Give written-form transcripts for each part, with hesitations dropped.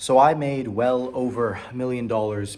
So I made well over $1 million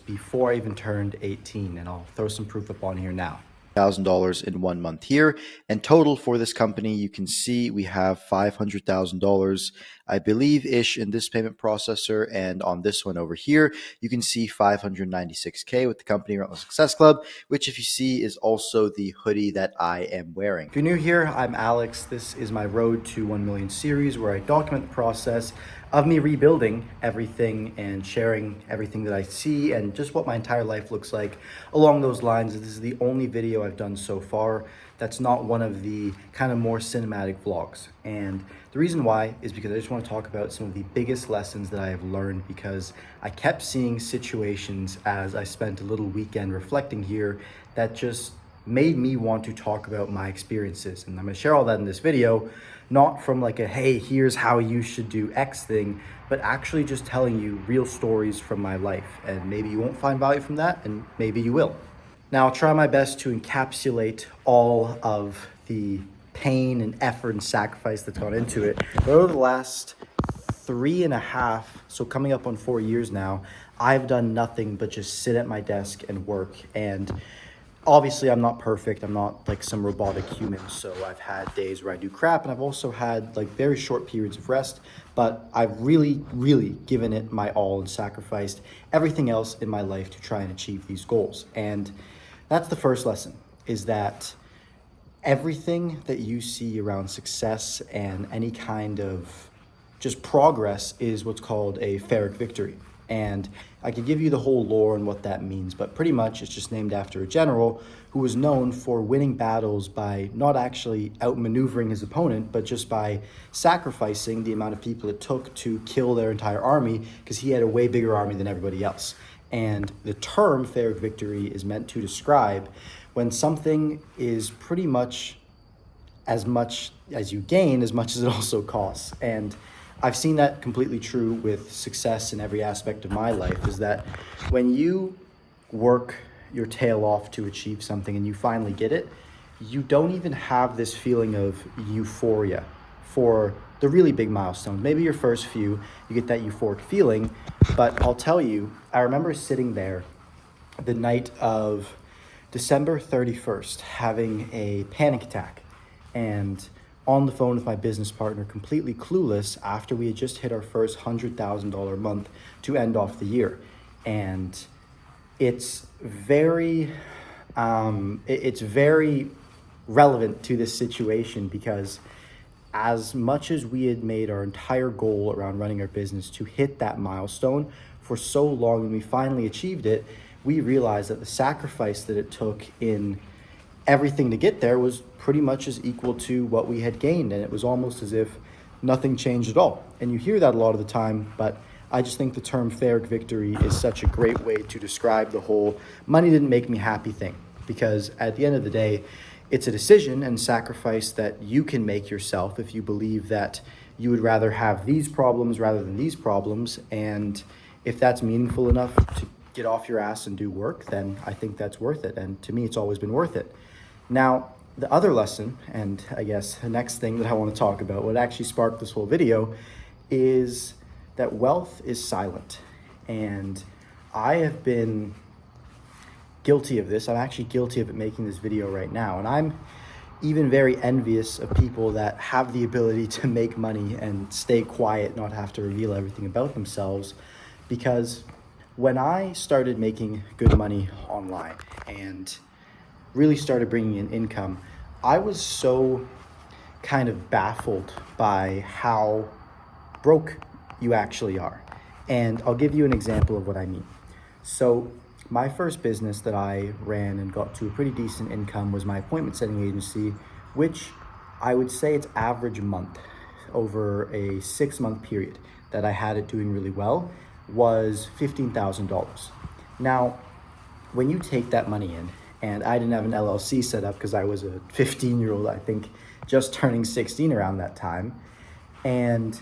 before I even turned 18, and I'll throw some proof up on here now. $1,000 in 1 month here, and total for this company, you can see we have $500,000, I believe, ish in this payment processor, and on this one over here, you can see 596K with the company Relentless Success Club, which, if you see, is also the hoodie that I am wearing. If you're new here, I'm Alex. This is my Road to 1 Million series where I document the process of me rebuilding everything and sharing everything that I see and just what my entire life looks like along those lines. This is the only video I've done so far that's not one of the kind of more cinematic vlogs. And the reason why is because I just want to talk about some of the biggest lessons that I have learned, because I kept seeing situations as I spent a little weekend reflecting here that just made me want to talk about my experiences. And I'm going to share all that in this video, not from like a, hey, here's how you should do X thing, but actually just telling you real stories from my life. And maybe you won't find value from that, and maybe you will. Now, I'll try my best to encapsulate all of the pain and effort and sacrifice that's gone into it. But over the last 3.5, so coming up on 4 years now, I've done nothing but just sit at my desk and work. And obviously, I'm not perfect. I'm not like some robotic human. So I've had days where I do crap, and I've also had like very short periods of rest. But I've really, really given it my all and sacrificed everything else in my life to try and achieve these goals. And that's the first lesson, is that everything that you see around success and any kind of just progress is what's called a Pyrrhic victory. And I could give you the whole lore and what that means, but pretty much it's just named after a general who was known for winning battles by not actually outmaneuvering his opponent, but just by sacrificing the amount of people it took to kill their entire army, because he had a way bigger army than everybody else. And the term Pyrrhic victory is meant to describe when something is pretty much as you gain, as much as it also costs. And I've seen that completely true with success in every aspect of my life, is that when you work your tail off to achieve something and you finally get it, you don't even have this feeling of euphoria for the really big milestones. Maybe your first few, you get that euphoric feeling, but I'll tell you, I remember sitting there the night of December 31st, having a panic attack, and on the phone with my business partner, completely clueless after we had just hit our first $100,000 month to end off the year. And it's very relevant to this situation, because as much as we had made our entire goal around running our business to hit that milestone for so long, when we finally achieved it, we realized that the sacrifice that it took in everything to get there was pretty much as equal to what we had gained. And it was almost as if nothing changed at all. And you hear that a lot of the time, but I just think the term Pyrrhic victory is such a great way to describe the whole money didn't make me happy thing. Because at the end of the day, it's a decision and sacrifice that you can make yourself if you believe that you would rather have these problems rather than these problems. And if that's meaningful enough to get off your ass and do work, then I think that's worth it. And to me, it's always been worth it. Now, the other lesson, and I guess the next thing that I want to talk about, what actually sparked this whole video, is that wealth is silent. And I have been guilty of this. I'm actually guilty of it making this video right now. And I'm even very envious of people that have the ability to make money and stay quiet, not have to reveal everything about themselves. Because when I started making good money online and really started bringing in income, I was so kind of baffled by how broke you actually are. And I'll give you an example of what I mean. So my first business that I ran and got to a pretty decent income was my appointment setting agency, which I would say its average month over a 6-month period that I had it doing really well was $15,000. Now, when you take that money in, and I didn't have an LLC set up because I was a 15-year-old, I think, just turning 16 around that time, and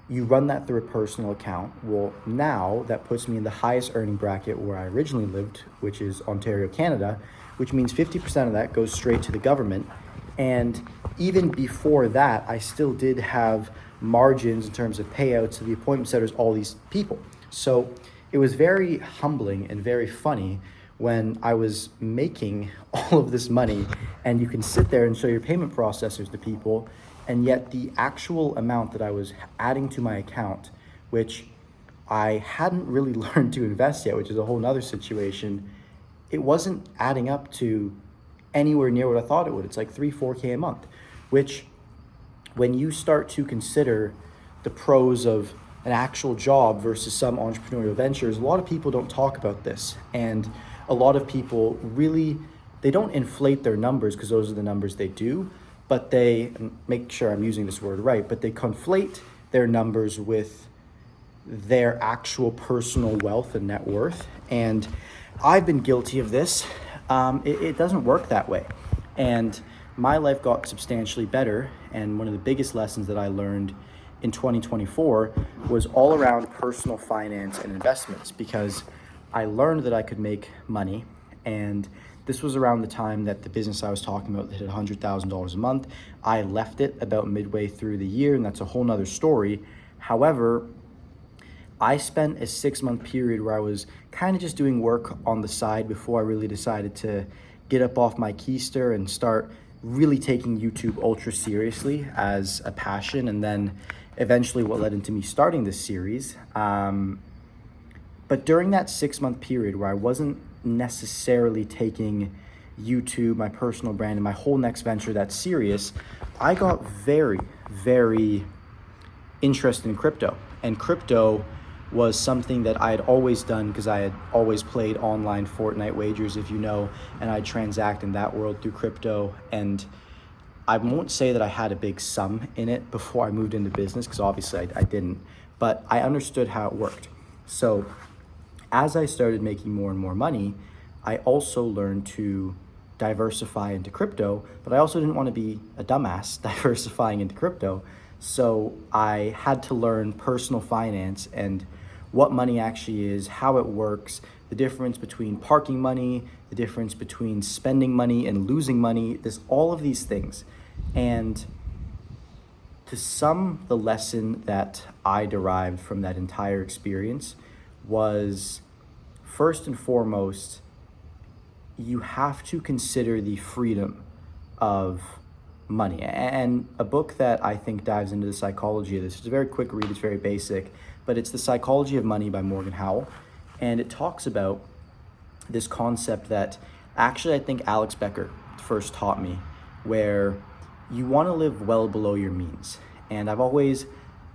you run that through a personal account, well, now that puts me in the highest earning bracket where I originally lived, which is Ontario, Canada, which means 50% of that goes straight to the government. And even before that, I still did have margins in terms of payouts to the appointment setters, all these people. So it was very humbling and very funny when I was making all of this money, and you can sit there and show your payment processors to people, and yet the actual amount that I was adding to my account, which I hadn't really learned to invest yet, which is a whole nother situation, it wasn't adding up to anywhere near what I thought it would. It's like 3-4K a month, which when you start to consider the pros of an actual job versus some entrepreneurial ventures, a lot of people don't talk about this. And a lot of people really, they don't inflate their numbers because those are the numbers they do, but they, make sure I'm using this word right, but they conflate their numbers with their actual personal wealth and net worth. And I've been guilty of this. It doesn't work that way. And my life got substantially better. And one of the biggest lessons that I learned in 2024 was all around personal finance and investments, because I learned that I could make money. And this was around the time that the business I was talking about hit $100,000 a month. I left it about midway through the year, and that's a whole nother story. However, I spent a 6-month period where I was kind of just doing work on the side before I really decided to get up off my keister and start really taking YouTube ultra seriously as a passion, and then eventually what led into me starting this series. But during that 6-month period where I wasn't necessarily taking YouTube, my personal brand, and my whole next venture that serious, I got very, very interested in crypto. And crypto was something that I had always done because I had always played online Fortnite wagers, if you know, and I transact in that world through crypto. And I won't say that I had a big sum in it before I moved into business, because obviously I didn't, but I understood how it worked. So as I started making more and more money, I also learned to diversify into crypto, but I also didn't want to be a dumbass diversifying into crypto. So I had to learn personal finance and what money actually is, how it works, the difference between parking money, the difference between spending money and losing money, all of these things. And to sum, the lesson that I derived from that entire experience was, first and foremost, you have to consider the freedom of money. And a book that I think dives into the psychology of this, it's a very quick read, it's very basic, but it's The Psychology of Money by Morgan Housel. And it talks about this concept that actually I think Alex Becker first taught me, where you want to live well below your means. And I've always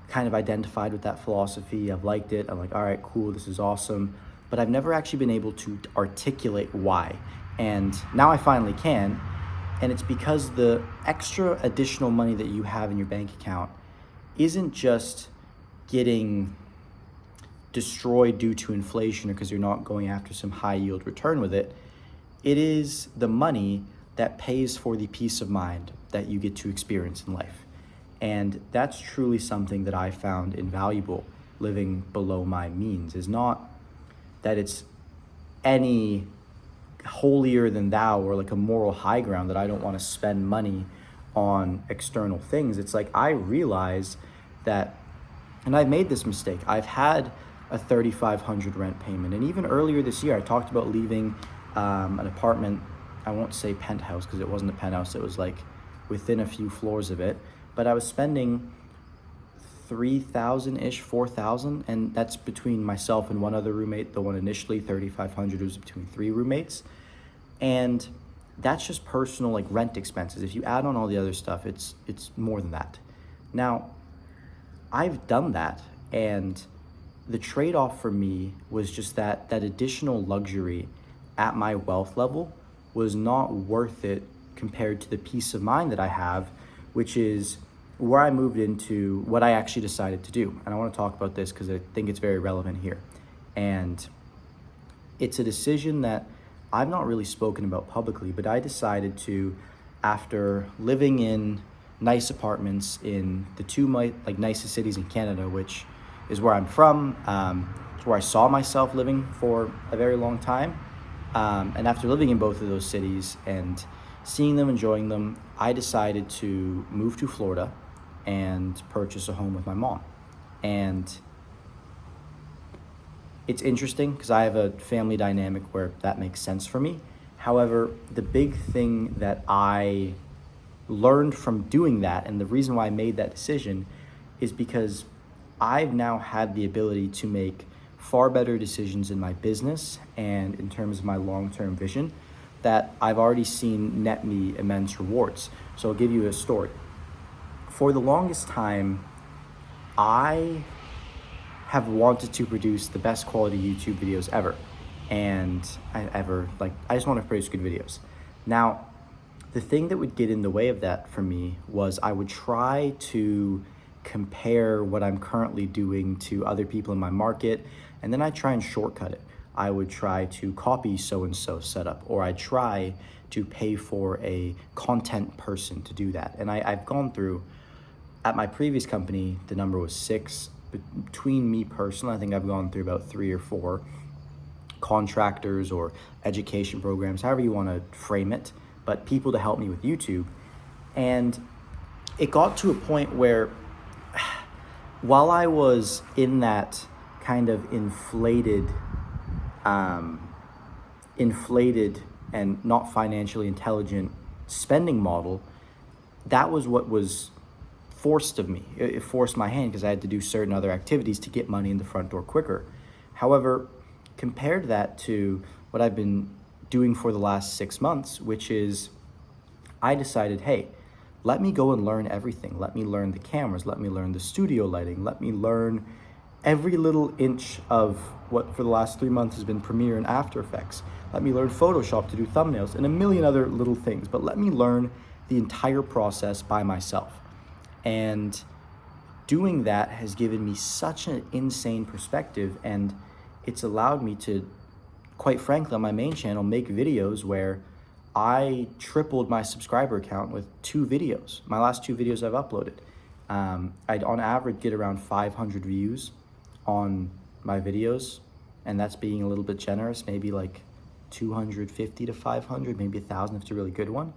kind of identified with that philosophy. I've liked it. I'm like, all right, cool, this is awesome. But I've never actually been able to articulate why. And now I finally can. And it's because the extra additional money that you have in your bank account isn't just getting destroyed due to inflation or because you're not going after some high yield return with it. It is the money that pays for the peace of mind that you get to experience in life. And that's truly something that I found invaluable living below my means. Is not that it's any holier than thou or like a moral high ground that I don't want to spend money on external things. It's like I realize that, and I've made this mistake, I've had a $3,500 rent payment. And even earlier this year, I talked about leaving an apartment. I won't say penthouse because it wasn't a penthouse. It was like within a few floors of it. But I was spending $3,000-ish, $4,000, and that's between myself and one other roommate. The one initially, $3,500, was between 3 roommates. And that's just personal, like rent expenses. If you add on all the other stuff, it's more than that. Now, I've done that, and the trade-off for me was just that additional luxury at my wealth level was not worth it compared to the peace of mind that I have, which is where I moved into what I actually decided to do. And I want to talk about this because I think it's very relevant here. And it's a decision that I've not really spoken about publicly, but I decided to, after living in nice apartments in the two nicest cities in Canada, which is where I'm from. It's where I saw myself living for a very long time. And after living in both of those cities and seeing them, enjoying them, I decided to move to Florida and purchase a home with my mom. And it's interesting because I have a family dynamic where that makes sense for me. However, the big thing that I learned from doing that, and the reason why I made that decision, is because I've now had the ability to make far better decisions in my business and in terms of my long-term vision that I've already seen net me immense rewards. So I'll give you a story. For the longest time, I have wanted to produce the best quality YouTube videos ever. And I just want to produce good videos. Now, the thing that would get in the way of that for me was I would try to compare what I'm currently doing to other people in my market, and then I try and shortcut it. I would try to copy so-and-so setup, or I try to pay for a content person to do that. And I've gone through, at my previous company, the number was 6. Between me personally, I think I've gone through about 3 or 4 contractors or education programs, however you want to frame it, but people to help me with YouTube. And it got to a point where while I was in that kind of inflated and not financially intelligent spending model, that was what was forced of me. It forced my hand because I had to do certain other activities to get money in the front door quicker. However, compared that to what I've been doing for the last 6 months, which is I decided, hey, let me go and learn everything. Let me learn the cameras. Let me learn the studio lighting. Let me learn every little inch of what for the last 3 months has been Premiere and After Effects. Let me learn Photoshop to do thumbnails and a million other little things. But let me learn the entire process by myself. And doing that has given me such an insane perspective, and it's allowed me to, quite frankly, on my main channel, make videos where I tripled my subscriber count with 2 videos. My last 2 videos I've uploaded. I'd on average get around 500 views on my videos, and that's being a little bit generous, maybe like 250 to 500, maybe 1,000 if it's a really good one.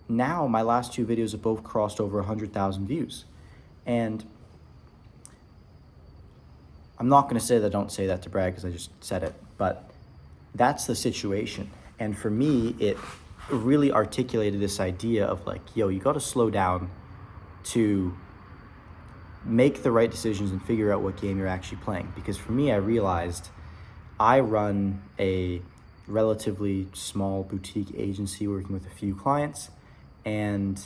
Now my last 2 videos have both crossed over 100,000 views. And I'm not going to say that I don't say that to brag because I just said it, but that's the situation. And for me, it really articulated this idea of like, yo, you got to slow down to make the right decisions and figure out what game you're actually playing. Because for me, I realized I run a relatively small boutique agency working with a few clients, and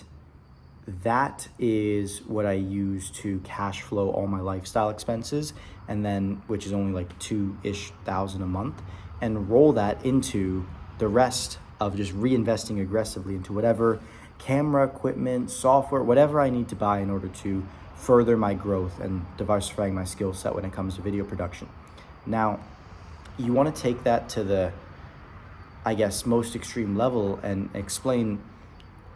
that is what I use to cash flow all my lifestyle expenses, and then which is only like 2-ish thousand a month, and roll that into the rest of just reinvesting aggressively into whatever camera equipment, software, whatever I need to buy in order to further my growth and diversifying my skill set when it comes to video production. Now, you want to take that to the, I guess, most extreme level and explain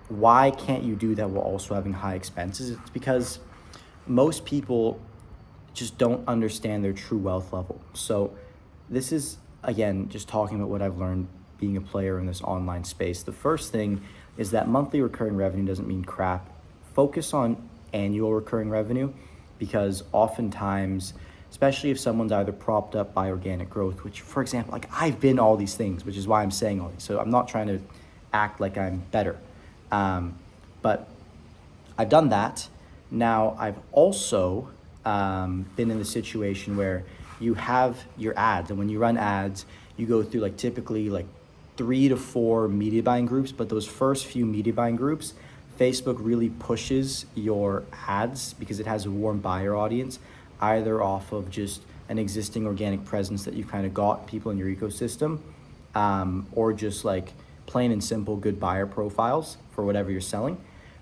why can't you do that while also having high expenses? It's because most people just don't understand their true wealth level. So this is, again, just talking about what I've learned being a player in this online space. The first thing is that monthly recurring revenue doesn't mean crap. Focus on annual recurring revenue, because oftentimes, especially if someone's either propped up by organic growth, which, for example, like I've been all these things, which is why I'm saying all these. So I'm not trying to act like I'm better. But I've done that. Now I've also been in the situation where you have your ads, and when you run ads, you go through like typically like 3 to 4 media buying groups. But those first few media buying groups, Facebook really pushes your ads because it has a warm buyer audience, either off of just an existing organic presence that you've kind of got people in your ecosystem, or just like plain and simple good buyer profiles for whatever you're selling.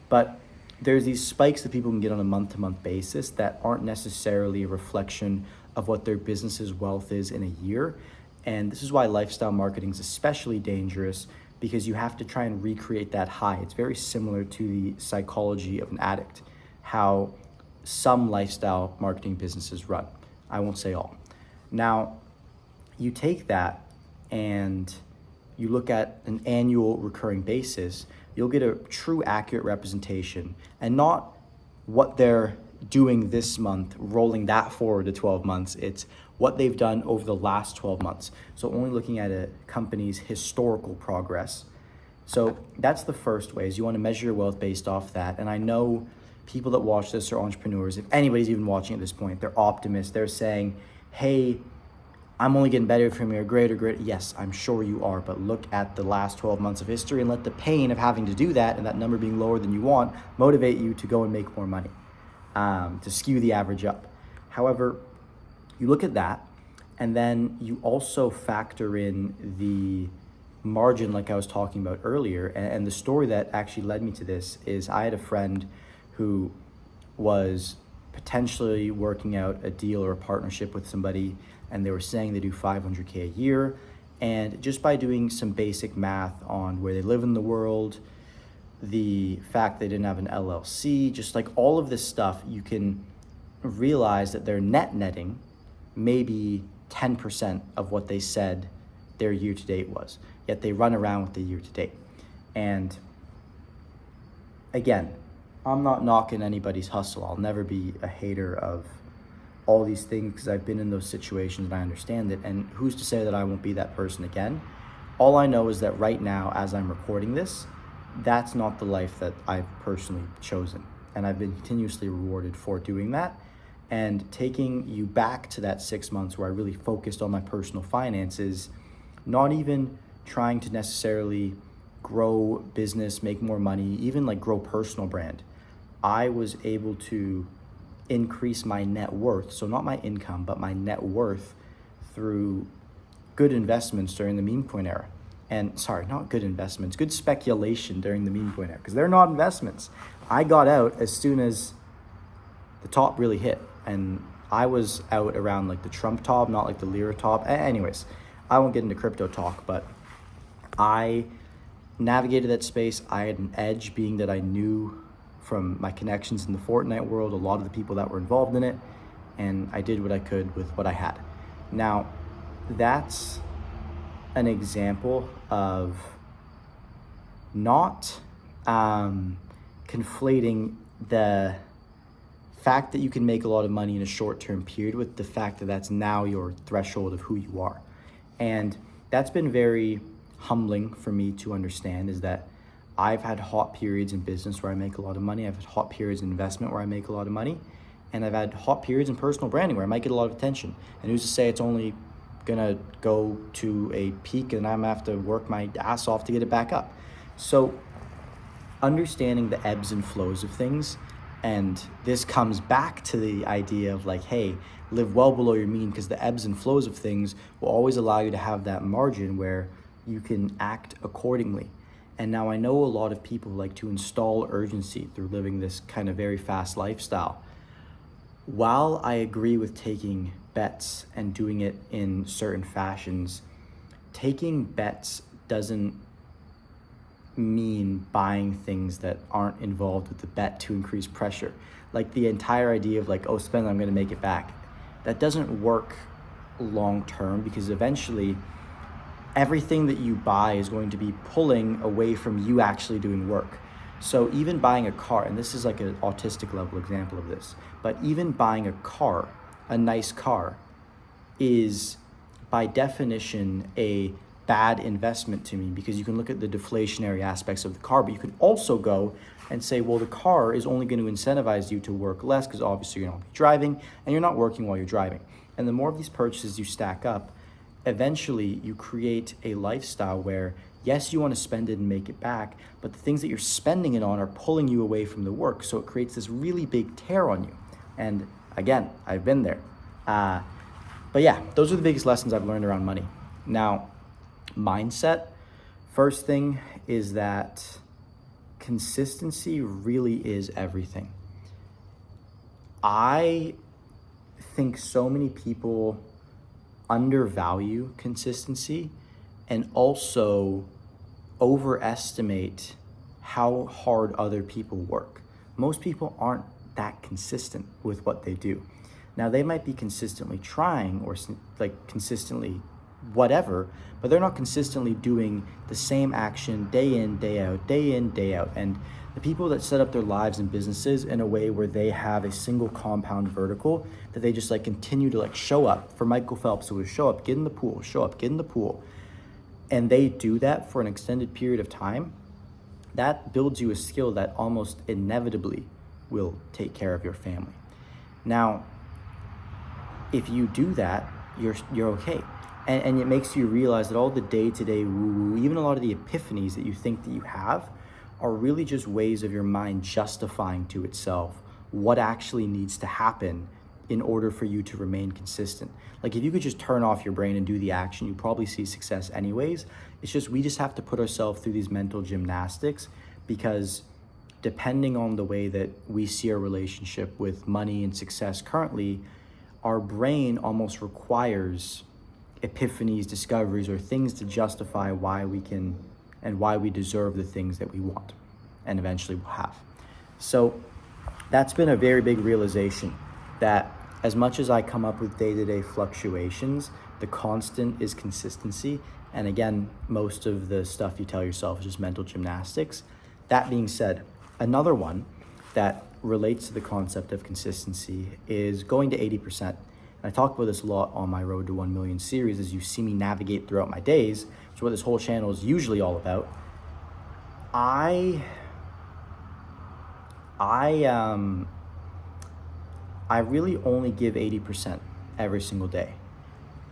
But there's these spikes that people can get on a month-to-month basis that aren't necessarily a reflection of what their business's wealth is in a year. And this is why lifestyle marketing is especially dangerous, because you have to try and recreate that high. It's very similar to the psychology of an addict, how some lifestyle marketing businesses run. I won't say all. Now, you take that and you look at an annual recurring basis, you'll get a true accurate representation, and not what they're doing this month, rolling that forward to 12 months. It's what they've done over the last 12 months. So only looking at a company's historical progress. So that's the first way, is you want to measure your wealth based off that. And I know people that watch this are entrepreneurs. If anybody's even watching at this point, they're optimists. They're saying, hey, I'm only getting better from here, greater. Yes, I'm sure you are, but look at the last 12 months of history and let the pain of having to do that and that number being lower than you want motivate you to go and make more money, to skew the average up. However, you look at that, and then you also factor in the margin like I was talking about earlier. And the story that actually led me to this is I had a friend who was potentially working out a deal or a partnership with somebody, and they were saying they do $500K a year. And just by doing some basic math on where they live in the world, the fact they didn't have an LLC, just like all of this stuff, you can realize that their netting maybe 10% of what they said their year to date was. Yet they run around with the year to date. And again, I'm not knocking anybody's hustle. I'll never be a hater of all these things because I've been in those situations and I understand it. And who's to say that I won't be that person again? All I know is that right now, as I'm recording this, that's not the life that I've personally chosen. And I've been continuously rewarded for doing that. And taking you back to that 6 months where I really focused on my personal finances, not even trying to necessarily grow business, make more money, even like grow personal brand. I was able to increase my net worth, so not my income, but my net worth through good investments during the meme coin era. And sorry, not good investments, good speculation during the meme coin era, because they're not investments. I got out as soon as the top really hit, and I was out around like the Trump top, not like the Lira top. Anyways, I won't get into crypto talk, but I navigated that space. I had an edge, being that I knew from my connections in the Fortnite world a lot of the people that were involved in it, and I did what I could with what I had. Now, that's an example of not conflating the fact that you can make a lot of money in a short-term period with the fact that that's now your threshold of who you are. And that's been very humbling for me to understand, is that I've had hot periods in business where I make a lot of money. I've had hot periods in investment where I make a lot of money. And I've had hot periods in personal branding where I might get a lot of attention. And who's to say it's only gonna go to a peak and I'm gonna have to work my ass off to get it back up. So understanding the ebbs and flows of things, and this comes back to the idea of like, hey, live well below your mean, because the ebbs and flows of things will always allow you to have that margin where you can act accordingly. And now I know a lot of people like to install urgency through living this kind of very fast lifestyle. While I agree with taking bets and doing it in certain fashions, taking bets doesn't mean buying things that aren't involved with the bet to increase pressure. Like the entire idea of like, oh, spend, I'm gonna make it back. That doesn't work long term, because eventually everything that you buy is going to be pulling away from you actually doing work. So even buying a car, and this is like an autistic level example of this, but even buying a car, a nice car, is by definition a bad investment to me, because you can look at the deflationary aspects of the car, but you can also go and say, well, the car is only going to incentivize you to work less, because obviously you're not be driving and you're not working while you're driving. And the more of these purchases you stack up, eventually you create a lifestyle where, yes, you want to spend it and make it back, but the things that you're spending it on are pulling you away from the work. So it creates this really big tear on you. And again, I've been there. But yeah, those are the biggest lessons I've learned around money. Now, mindset, first thing is that consistency really is everything. I think so many people undervalue consistency and also overestimate how hard other people work. Most people aren't that consistent with what they do. Now, they might be consistently trying or like consistently whatever, but they're not consistently doing the same action day in, day out, day in, day out. And the people that set up their lives and businesses in a way where they have a single compound vertical that they just like continue to like show up. For Michael Phelps, it was show up, get in the pool, show up, get in the pool. And they do that for an extended period of time. That builds you a skill that almost inevitably will take care of your family. Now, if you do that, you're okay. And it makes you realize that all the day-to-day woo-woo, even a lot of the epiphanies that you think that you have, are really just ways of your mind justifying to itself what actually needs to happen in order for you to remain consistent. Like if you could just turn off your brain and do the action, you probably see success anyways. It's just, we just have to put ourselves through these mental gymnastics, because depending on the way that we see our relationship with money and success currently, our brain almost requires epiphanies, discoveries, or things to justify why we can and why we deserve the things that we want and eventually will have. So that's been a very big realization, that as much as I come up with day-to-day fluctuations, the constant is consistency. And again, most of the stuff you tell yourself is just mental gymnastics. That being said, another one that relates to the concept of consistency is going to 80%. And I talk about this a lot on my Road to 1 Million series as you see me navigate throughout my days, which is what this whole channel is usually all about. I really only give 80% every single day.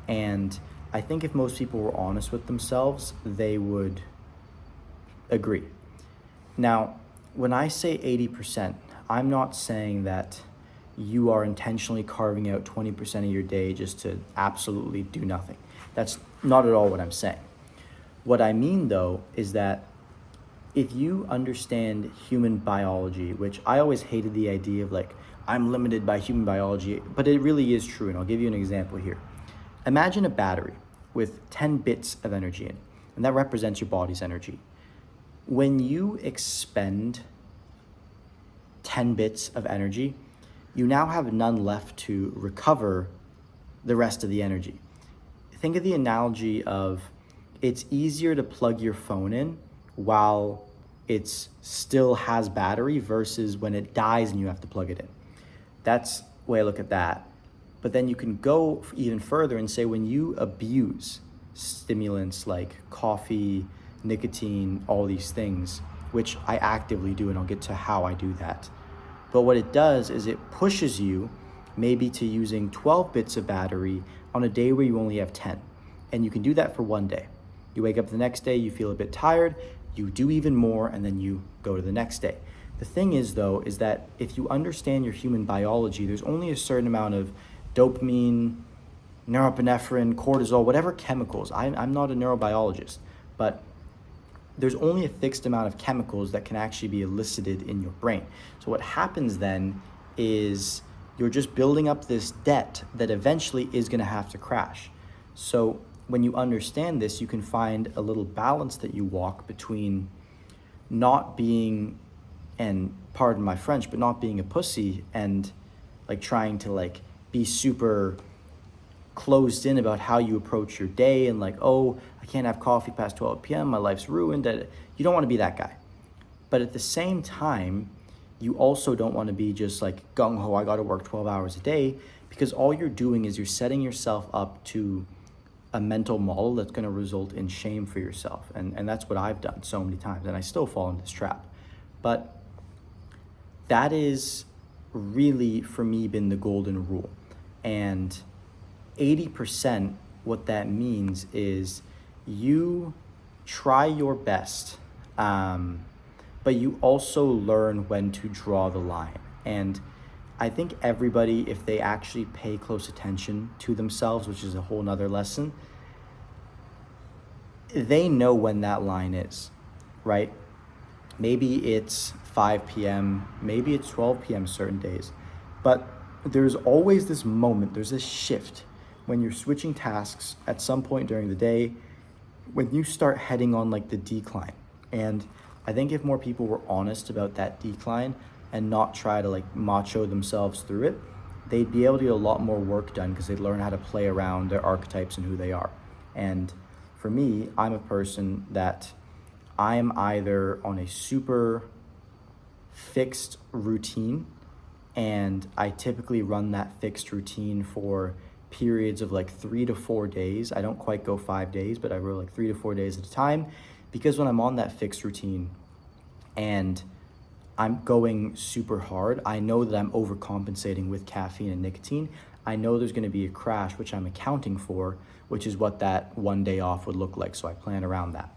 And I think if most people were honest with themselves, they would agree. Now, when I say 80%, I'm not saying that you are intentionally carving out 20% of your day just to absolutely do nothing. That's not at all what I'm saying. What I mean, though, is that if you understand human biology, which I always hated the idea of like, I'm limited by human biology, but it really is true, and I'll give you an example here. Imagine a battery with 10 bits of energy in it, and that represents your body's energy. When you expend 10 bits of energy, you now have none left to recover the rest of the energy. Think of the analogy of it's easier to plug your phone in while it still has battery versus when it dies and you have to plug it in. That's the way I look at that. But then you can go even further and say when you abuse stimulants like coffee, nicotine, all these things, which I actively do, and I'll get to how I do that. But what it does is it pushes you maybe to using 12 bits of battery on a day where you only have 10. And you can do that for one day. You wake up the next day, you feel a bit tired, you do even more, and then you go to the next day. The thing is, though, is that if you understand your human biology, there's only a certain amount of dopamine, norepinephrine, cortisol, whatever chemicals. I'm not a neurobiologist, but there's only a fixed amount of chemicals that can actually be elicited in your brain. So what happens then is you're just building up this debt that eventually is going to have to crash. So when you understand this, you can find a little balance that you walk between not being, and pardon my French, but not being a pussy and like trying to like be super closed in about how you approach your day and like, oh, I can't have coffee past 12 p.m. My life's ruined. You don't want to be that guy. But at the same time, you also don't want to be just like gung-ho, I got to work 12 hours a day, because all you're doing is you're setting yourself up to a mental model that's going to result in shame for yourself. And that's what I've done so many times, and I still fall into this trap. But that is really, for me, been the golden rule. And 80%, what that means is you try your best, but you also learn when to draw the line. And I think everybody, if they actually pay close attention to themselves, which is a whole nother lesson, they know when that line is, right? Maybe it's 5 p.m., maybe it's 12 p.m. certain days, but there's always this moment, there's this shift when you're switching tasks at some point during the day, when you start heading on like the decline. And I think if more people were honest about that decline and not try to like macho themselves through it, they'd be able to get a lot more work done because they'd learn how to play around their archetypes and who they are. And for me, I'm a person that I'm either on a super fixed routine, and I typically run that fixed routine for periods of like 3 to 4 days. I don't quite go 5 days, but I roll like 3 to 4 days at a time, because when I'm on that fixed routine and I'm going super hard, I know that I'm overcompensating with caffeine and nicotine. I know there's going to be a crash, which I'm accounting for, which is what that one day off would look like. So I plan around that.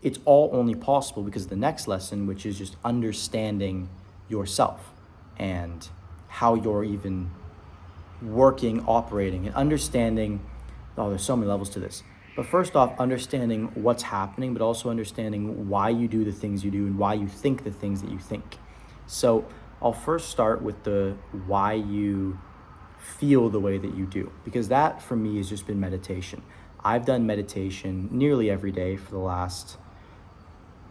It's all only possible because of the next lesson, which is just understanding yourself and how you're even working, operating, and understanding. Oh, there's so many levels to this. But first off, understanding what's happening, but also understanding why you do the things you do and why you think the things that you think. So I'll first start with the why you feel the way that you do, because that for me has just been meditation. I've done meditation nearly every day for the last,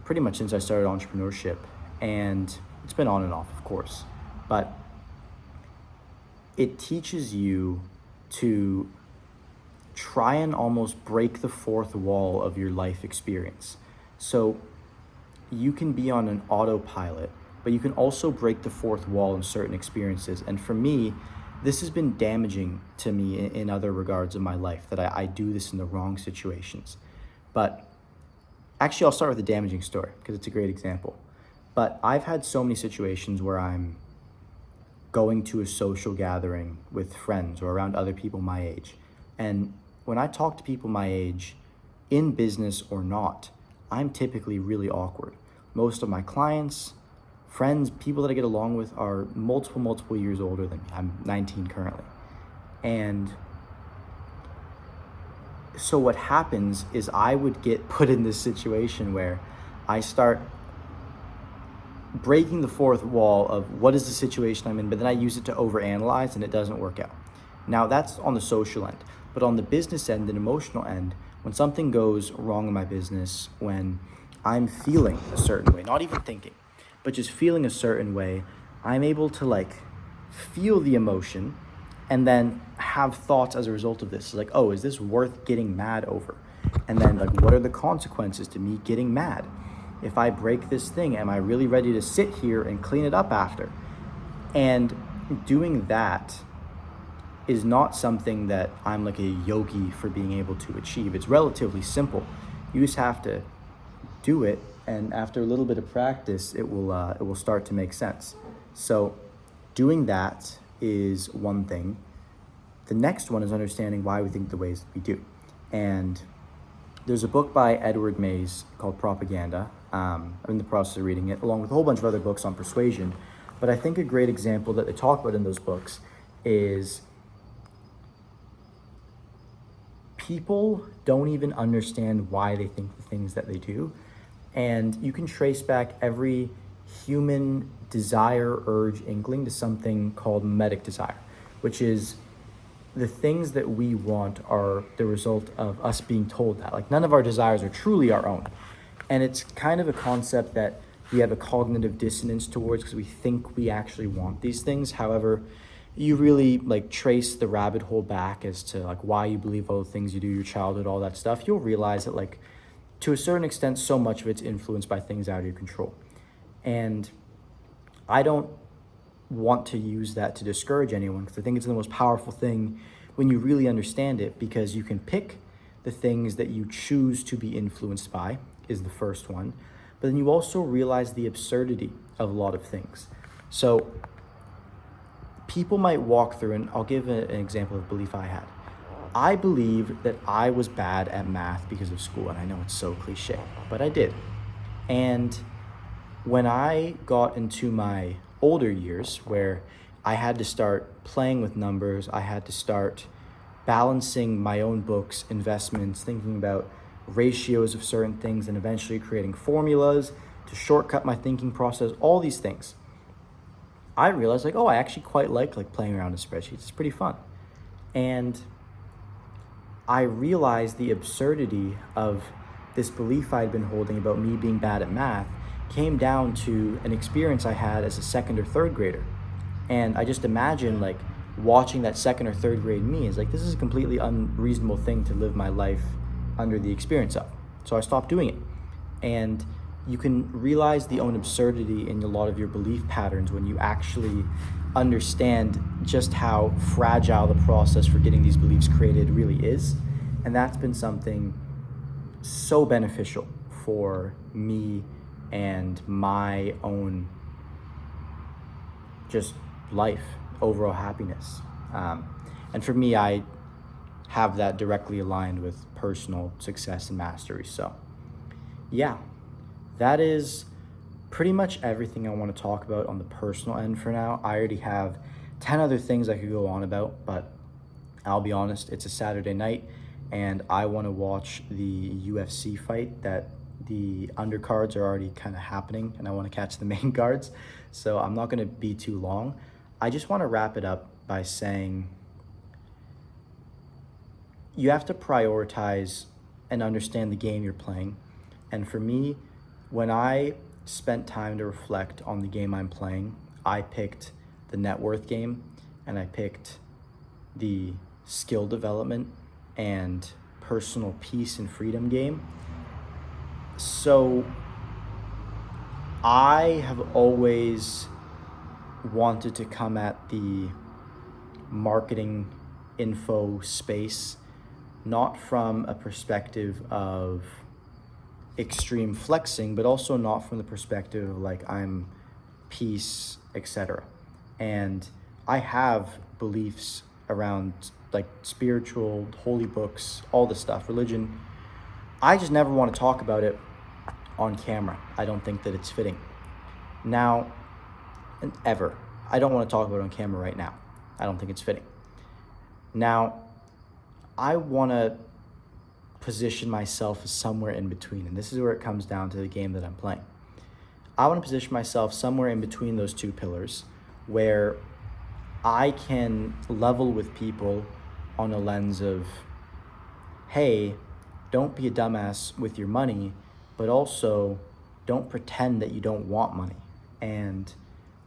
pretty much since I started entrepreneurship, and it's been on and off, of course, but it teaches you to try and almost break the fourth wall of your life experience. So you can be on an autopilot, but you can also break the fourth wall in certain experiences. And for me, this has been damaging to me in other regards of my life, that I do this in the wrong situations. But actually, I'll start with a damaging story because it's a great example. But I've had so many situations where I'm going to a social gathering with friends or around other people my age. And when I talk to people my age, in business or not, I'm typically really awkward. Most of my clients, friends, people that I get along with are multiple years older than me. I'm 19 currently. And so what happens is I would get put in this situation where I start breaking the fourth wall of what is the situation I'm in, but then I use it to overanalyze and it doesn't work out. Now that's on the social end, but on the business end and emotional end, when something goes wrong in my business, when I'm feeling a certain way, not even thinking, but just feeling a certain way, I'm able to feel the emotion and then have thoughts as a result of this. Like, oh, is this worth getting mad over? And then what are the consequences to me getting mad? If I break this thing, am I really ready to sit here and clean it up after? And doing that is not something that I'm like a yogi for being able to achieve. It's relatively simple. You just have to do it, and after a little bit of practice, it will start to make sense. So doing that is one thing. The next one is understanding why we think the ways that we do. And there's a book by Edward Mays called Propaganda. I'm in the process of reading it, along with a whole bunch of other books on persuasion. But I think a great example that they talk about in those books is people don't even understand why they think the things that they do. And you can trace back every human desire, urge, inkling to something called mimetic desire, which is the things that we want are the result of us being told that. None of our desires are truly our own. And it's kind of a concept that we have a cognitive dissonance towards because we think we actually want these things. However, you really trace the rabbit hole back as to why you believe all the things you do, your childhood, all that stuff. You'll realize that to a certain extent, so much of it's influenced by things out of your control. And I don't want to use that to discourage anyone, because I think it's the most powerful thing when you really understand it, because you can pick the things that you choose to be influenced by is the first one. But then you also realize the absurdity of a lot of things. So people might walk through, and I'll give an example of a belief I had. I believed that I was bad at math because of school, and I know it's so cliche, but I did. And when I got into my older years, where I had to start playing with numbers, I had to start balancing my own books, investments, thinking about ratios of certain things, and eventually creating formulas to shortcut my thinking process, all these things, I realized I actually quite like playing around in spreadsheets. It's pretty fun. And I realized the absurdity of this belief I'd been holding about me being bad at math came down to an experience I had as a second or third grader. And I just imagined watching that second or third grade me is like, this is a completely unreasonable thing to live my life under the experience of. So I stopped doing it. And you can realize the own absurdity in a lot of your belief patterns when you actually understand just how fragile the process for getting these beliefs created really is. And that's been something so beneficial for me and my own just life, overall happiness. And for me, I have that directly aligned with personal success and mastery. So yeah, that is pretty much everything I want to talk about on the personal end for now. I already have 10 other things I could go on about, but I'll be honest, it's a Saturday night and I want to watch the UFC fight that the undercards are already kind of happening, and I want to catch the main cards. So I'm not going to be too long. I just want to wrap it up by saying you have to prioritize and understand the game you're playing. And for me, when I spent time to reflect on the game I'm playing, I picked the net worth game, and I picked the skill development and personal peace and freedom game. So I have always wanted to come at the marketing info space, not from a perspective of extreme flexing, but also not from the perspective of like I'm peace, etc. And I have beliefs around like spiritual, holy books, all this stuff, religion. I just never want to talk about it on camera. I don't think that it's fitting. Now, and ever. I don't want to talk about it on camera right now. I don't think it's fitting. Now, I want to position myself as somewhere in between, and this is where it comes down to the game that I'm playing. I want to position myself somewhere in between those two pillars where I can level with people on a lens of, hey, don't be a dumbass with your money, but also don't pretend that you don't want money. And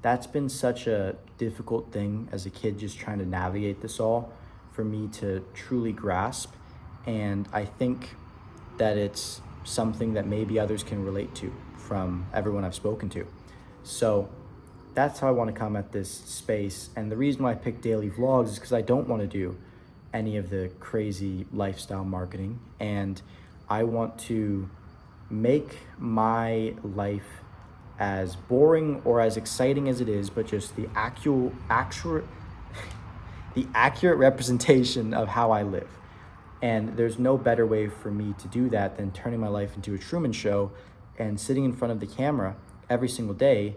that's been such a difficult thing as a kid, just trying to navigate this all for me to truly grasp. And I think that it's something that maybe others can relate to from everyone I've spoken to. So that's how I want to come at this space. And the reason why I picked daily vlogs is because I don't want to do any of the crazy lifestyle marketing. And I want to make my life as boring or as exciting as it is, but just the accurate representation of how I live. And there's no better way for me to do that than turning my life into a Truman Show and sitting in front of the camera every single day,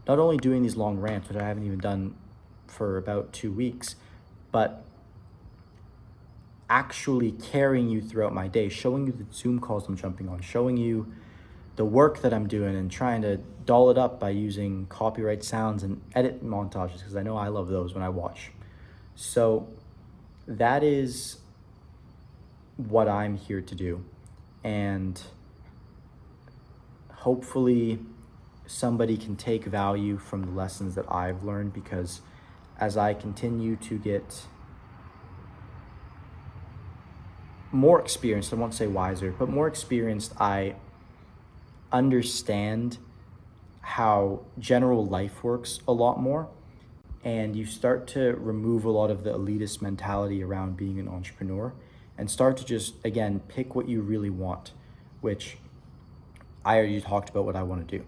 not only doing these long rants, which I haven't even done for about 2 weeks, but actually carrying you throughout my day, showing you the Zoom calls I'm jumping on, showing you the work that I'm doing and trying to doll it up by using copyright sounds and edit montages, because I know I love those when I watch. So that is what I'm here to do. And hopefully somebody can take value from the lessons that I've learned, because as I continue to get more experienced, I won't say wiser, but more experienced, I understand how general life works a lot more. And you start to remove a lot of the elitist mentality around being an entrepreneur and start to just, again, pick what you really want, which I already talked about what I want to do.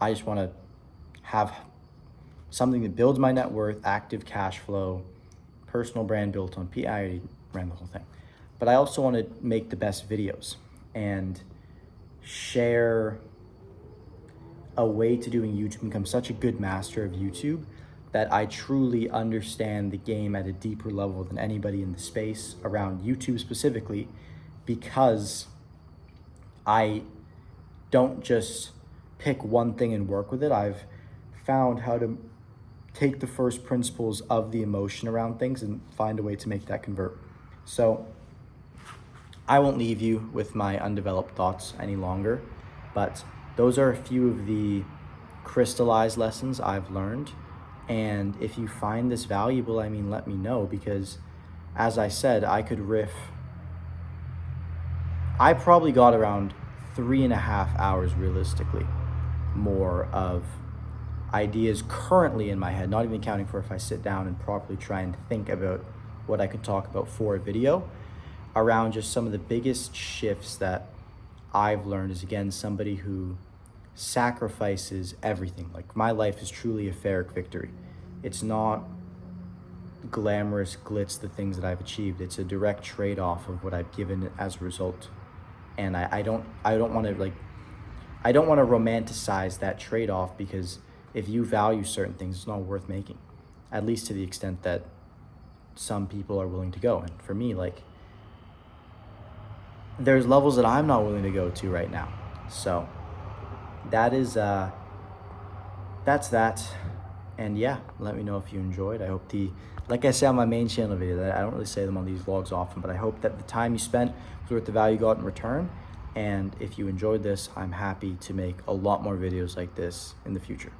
I just want to have something that builds my net worth, active cash flow, personal brand built on I already ran the whole thing. But I also want to make the best videos and share a way to doing YouTube, become such a good master of YouTube that I truly understand the game at a deeper level than anybody in the space around YouTube specifically, because I don't just pick one thing and work with it. I've found how to take the first principles of the emotion around things and find a way to make that convert. So I won't leave you with my undeveloped thoughts any longer, but those are a few of the crystallized lessons I've learned. And if you find this valuable, I mean, let me know, because as I said, I could riff. I probably got around 3.5 hours realistically more of ideas currently in my head, not even counting for if I sit down and properly try and think about what I could talk about for a video, around just some of the biggest shifts that I've learned as, again, somebody who sacrifices everything. Like, my life is truly a Pyrrhic victory. It's not glamorous glitz, the things that I've achieved. It's a direct trade-off of what I've given as a result. And I don't want to romanticize that trade-off, because if you value certain things, it's not worth making, at least to the extent that some people are willing to go. And for me, like, there's levels that I'm not willing to go to right now. So that is that's that. And yeah, let me know if you enjoyed. I hope like I say on my main channel video, that I don't really say them on these vlogs often, but I hope that the time you spent was worth the value you got in return. And if you enjoyed this, I'm happy to make a lot more videos like this in the future.